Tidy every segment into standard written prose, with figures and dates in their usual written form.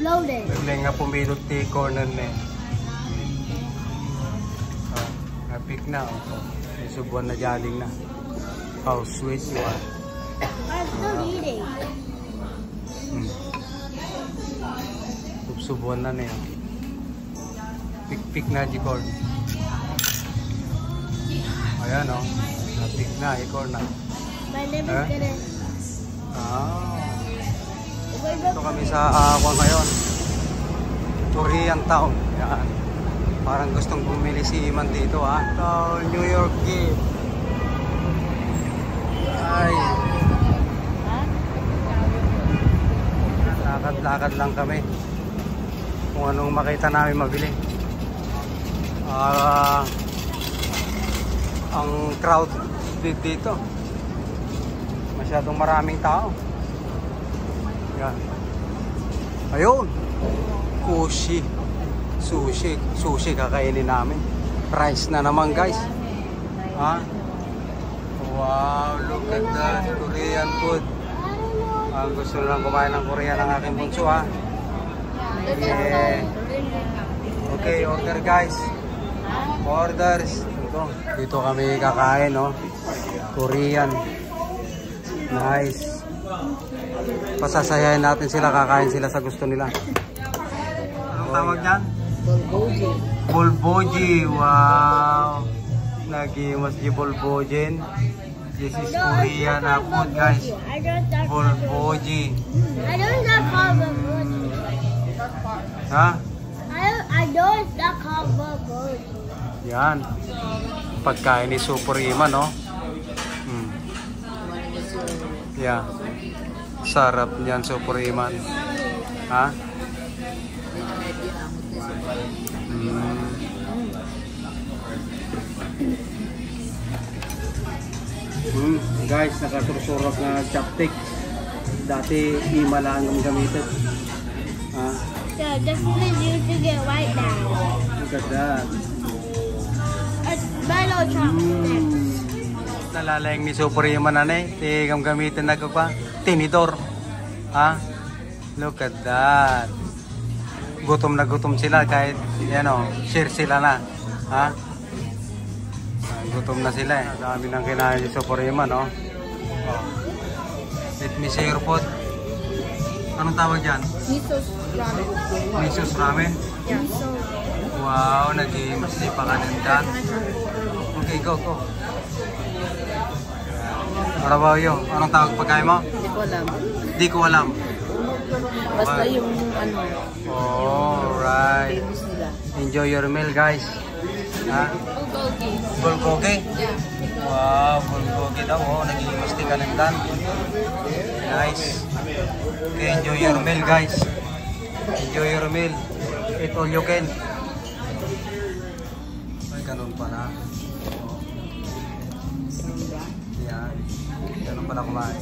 Floating. Bigla nga pumilot ti corner na eh. Napik na. May subuan na jaling na. How sweet you are. I'm still eating. Subuan na niya. Pik-pik na di corn. Ayan o. Napik na i-corn na. My name is gonna... Ito kami sa Aqua ngayon. Korean Town. Yan. Parang gustong bumili si Iman dito ha. Town, New York Gate. Ay. Lakad-lakad lang kami. Kung anong makita namin mabili. Ang crowd dito. Masyadong maraming tao. Yan. Ayun. Sushi kakainin namin. Rice na naman guys. Ha? Wow, look at that. Korean food. Gusto lang kumain ng Korean ng aking bunso ha. Yeah. Okay, order guys. Orders. Dito kami kakain no. Korean. Nice. Pasasayahin natin sila, kakain sila sa gusto nila. Anong tawag dyan? Bulgogi. Bulgogi. Wow. Nagimas di bulgogin. This is Korean food guys. Bulgogi. I don't know called bulgogi. Ha? I know it's not called bulgogi. Yan. Pagkain ni Super Iman no. Yeah. Sarap niyan Super Iman. Ha? Guys, nakasursurok na chopstick. Dati Ima lang ang gamitin. Ha? So this is using it right now. Look at that. It's mellow chopsticks. Nalalayang ni Super Iman na eh. Tigam gamitin na ko pa. Tinidor. Ha? Look at that. Gutom na gutom sila kahit share sila na. Ha? Gutom na sila eh. Dami nang kinain ni Super Iman no. Let me see your food. Anong tawag dyan? Miso's ramen. Miso's ramen? Yeah, so... Wow, nag-i-masli pa ka din dyan. Okay, go. What about you? Anong tawag pagkain mo? Hindi ko alam. Di ko alam. Basta yung alright. famous nila. Enjoy your meal guys. Ha? Bulgogi. Bulgogi? Yeah. Wow, bulgogi daw. Nag-i-masli ka din dyan. Nice. Okay, enjoy your meal guys. Enjoy your meal. Eat all you can. Ay, ganun pala. Yan. Ganun pala kumain.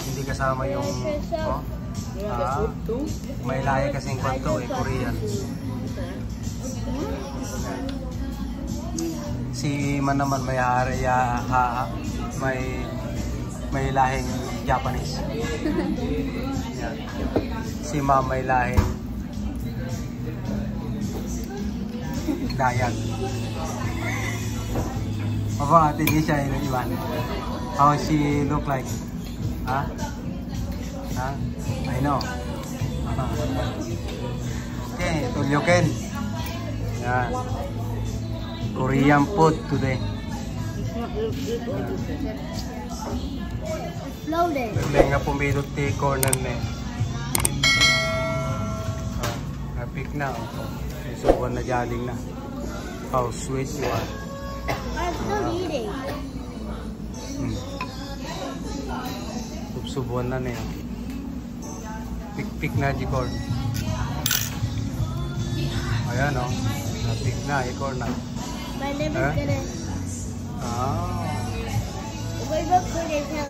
Hindi kasama yung may lahi kasing kwanto Korean. Si Iman naman may may lahing Japanese. Yan. Si Ma'am may lahing Dayak. Aba, hindi siya Iman. How she look like? Ha? I know. Okay, tulyokin. Yan. Korean food today. Floating. Bigla nga pumilot ti corner na eh. Napik na. May subuan na jaling na. How sweet you are. I'm still eating. Subuan na niya. Pik-pik na di corn. Ayan o. Napik na i-corn na. My name is gonna... Ah. We're going to